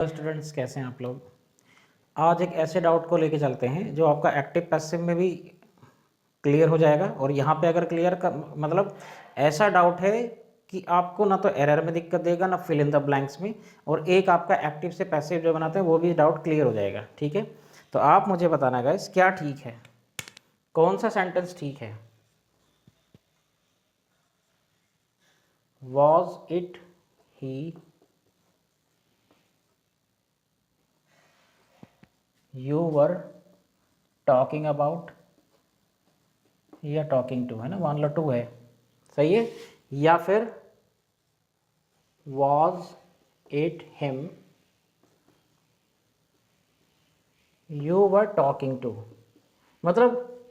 Students, कैसे हैं आप लोग। आज एक ऐसे डाउट को लेके चलते हैं जो आपका एक्टिव पैसिव में भी क्लियर हो जाएगा। और यहाँ पे अगर क्लियर का मतलब ऐसा डाउट है कि आपको ना तो एरर में दिक्कत देगा ना फिल इन द ब्लैंक्स में, और एक आपका एक्टिव से पैसिव जो बनाते हैं वो भी डाउट क्लियर हो जाएगा। ठीक है, तो आप मुझे बताना गाइस क्या ठीक है, कौन सा सेंटेंस ठीक है। Was it he you were talking about, या टॉकिंग टू, है ना, 1 और 2 है, सही है। या फिर was it him you were talking to. मतलब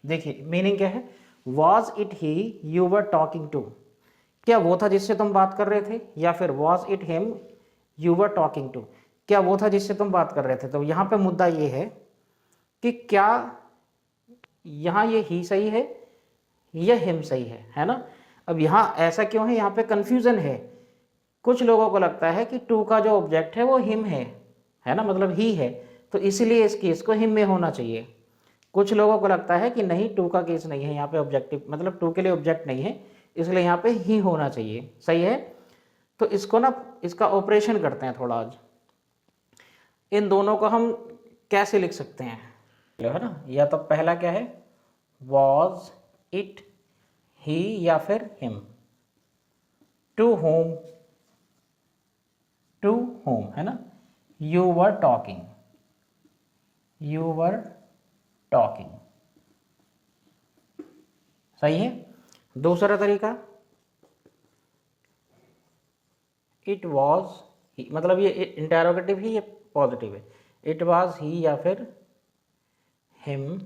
देखिए मीनिंग क्या है, was it he you were talking to, क्या वो था जिससे तुम बात कर रहे थे, या फिर was it him you were talking to, क्या वो था जिससे तुम बात कर रहे थे। तो यहाँ पे मुद्दा ये है कि क्या यहाँ ये ही सही है या हिम सही है ना। अब यहाँ ऐसा क्यों है, यहाँ पे कंफ्यूजन है। कुछ लोगों को लगता है कि टू का जो ऑब्जेक्ट है वो हिम है ना, मतलब ही है, तो इसीलिए इस केस को हिम में होना चाहिए। कुछ लोगों को लगता है कि नहीं, टू का केस नहीं है यहाँ पे, ऑब्जेक्टिव मतलब टू के लिए ऑब्जेक्ट नहीं है, इसलिए यहाँ पे ही होना चाहिए। सही है, तो इसको ना इसका ऑपरेशन करते हैं थोड़ा आज। इन दोनों को हम कैसे लिख सकते हैं, है ना। या तो पहला क्या है, वॉज इट ही या फिर him, to whom, to whom, है ना, you were talking, you were talking, सही है। दूसरा तरीका, इट वॉज ही, मतलब ये इंटेरोगेटिव ही या पॉजिटिव है, इट वॉज ही या फिर him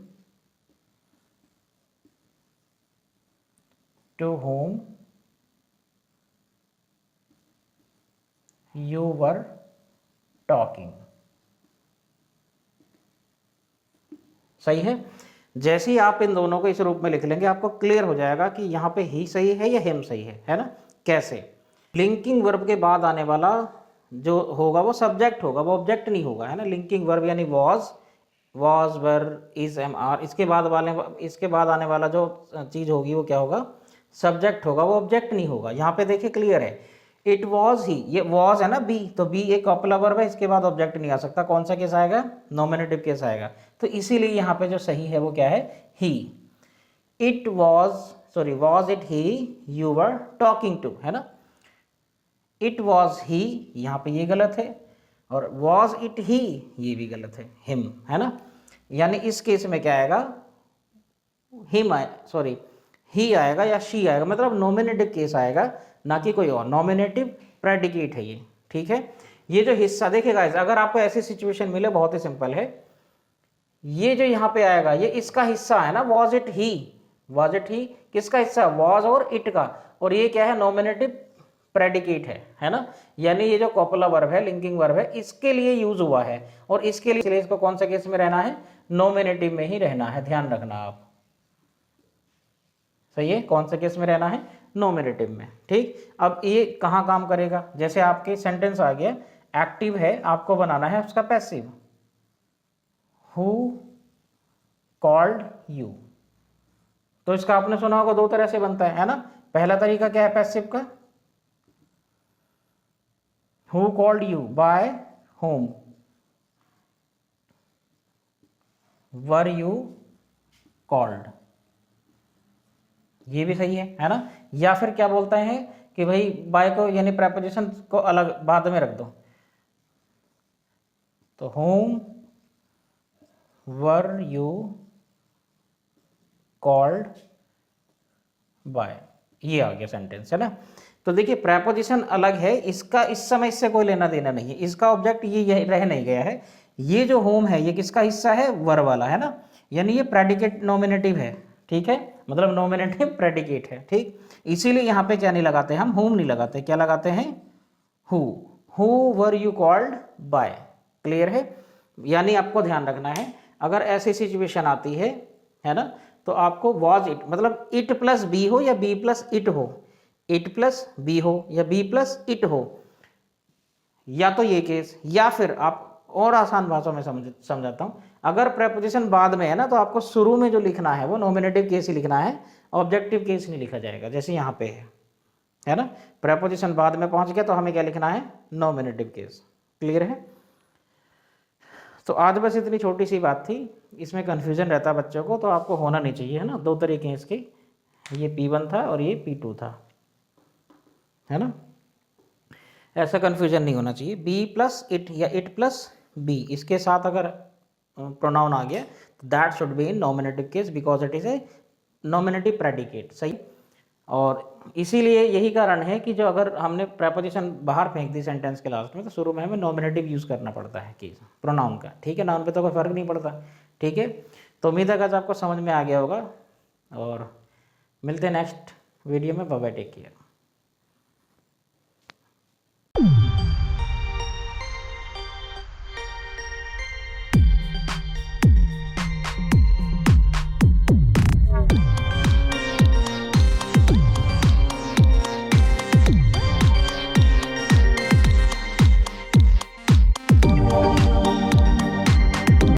to whom you were talking, सही है। जैसे ही आप इन दोनों को इस रूप में लिख लेंगे आपको क्लियर हो जाएगा कि यहाँ पे ही सही है या हिम सही है ना। कैसे, लिंकिंग वर्ब के बाद आने वाला जो होगा वो सब्जेक्ट होगा, वो ऑब्जेक्ट नहीं होगा, है ना। लिंकिंग वर्ब यानी was, were, is, am, are, इसके बाद आने वाला जो चीज होगी वो क्या होगा, सब्जेक्ट होगा, वो ऑब्जेक्ट नहीं होगा। यहाँ पे देखिए क्लियर है, इट वॉज ही, ये वॉज है ना बी, तो बी एक कॉपुलर वर्ब है, इसके बाद ऑब्जेक्ट नहीं आ सकता। कौन सा केस आएगा, नॉमिनेटिव केस आएगा। तो इसीलिए यहाँ पे जो सही है वो क्या है, he. It was, sorry, was it he you were talking to, है ना। इट वॉज ही, यहाँ पे ये गलत है, और वॉज इट ही ये भी गलत है, हिम, है ना। यानी इस केस में क्या आएगा, हिम सॉरी ही आएगा या शी आएगा, मतलब नॉमिनेटिव केस आएगा, ना कि कोई और। नॉमिनेटिव प्रेडिकेट है ये, ठीक है। ये जो हिस्सा देखिएगा, अगर आपको ऐसी सिचुएशन मिले, बहुत ही सिंपल है, ये जो यहाँ पे आएगा ये इसका हिस्सा है ना, was it he, was it ही किसका हिस्सा, वॉज और इट का, और ये क्या है, नॉमिनेटिव प्रेडिकेट है ना। यानी ये जो कॉपुलर वर्ब है, लिंकिंग वर्ब है, इसके लिए यूज हुआ है, और इसके लिए इसको कौन सा केस में रहना है, नॉमिनेटिव में ही रहना है, ध्यान रखना आप। सही है, कौन से केस में रहना है, नॉमिनेटिव में। ठीक, अब ये कहाँ काम करेगा, जैसे आपके सेंटेंस आ गया, एक्टिव है, आपको बनाना है उसका पैसिव, हु कॉल्ड यू। तो इसका आपने सुना होगा, दो तरह से बनता है ना। पहला तरीका क्या है पैसिव का, who called you, by whom, were you called, ये भी सही है ना। या फिर क्या बोलते हैं कि भाई बाय को यानी प्रेपोजिशन को अलग बाद में रख दो, तो home were you called by, ये आ गया सेंटेंस, है ना। तो देखिए प्रेपोजिशन अलग है, इसका इस समय इससे कोई लेना देना नहीं है, इसका ऑब्जेक्ट ये रह नहीं गया है। ये जो होम है ये किसका हिस्सा है, वर वाला, है ना। यानी ये प्रेडिकेट नॉमिनेटिव है, ठीक है, मतलब नॉमिनेटिव प्रेडिकेट है, ठीक। इसीलिए यहाँ पे क्या नहीं लगाते, हम होम नहीं लगाते, क्या लगाते हैं, who, who were you called by. Clear है। यानी आपको ध्यान रखना है, अगर ऐसी सिचुएशन आती है ना, तो आपको वॉज इट, मतलब इट प्लस बी हो या बी प्लस इट हो, इट प्लस बी हो या बी प्लस इट हो, या तो ये केस, या फिर आप और आसान भाषा में समझाता हूँ, अगर प्रेपोजिशन बाद में है ना तो आपको शुरू में जो लिखना है वो नॉमिनेटिव केस ही लिखना है, ऑब्जेक्टिव केस नहीं लिखा जाएगा, जैसे यहाँ पे है ना। प्रेपोजिशन बाद में पहुंच गया तो हमें क्या लिखना है, नॉमिनेटिव केस। क्लियर है। तो आज बस इतनी छोटी सी बात थी, इसमें कन्फ्यूजन रहता है बच्चों को, तो आपको होना नहीं चाहिए, है ना। दो तरीके हैं इसके, ये P1 था और ये P2 था, है ना। ऐसा कन्फ्यूजन नहीं होना चाहिए। बी प्लस इट या इट प्लस बी, इसके साथ अगर प्रोनाउन आ गया that should be in nominative case because it is a nominative predicate. सही। और इसीलिए यही कारण है कि जो अगर हमने प्रेपोजिशन बाहर फेंक दी सेंटेंस के लास्ट में तो शुरू में हमें नॉमिनेटिव यूज़ करना पड़ता है केस प्रोनाउन का। ठीक है, नाउन पे तो कोई फर्क नहीं पड़ता। ठीक है, तो उम्मीद है कि आपको समझ में आ गया होगा और मिलते हैं नेक्स्ट वीडियो में। Bye bye, take care.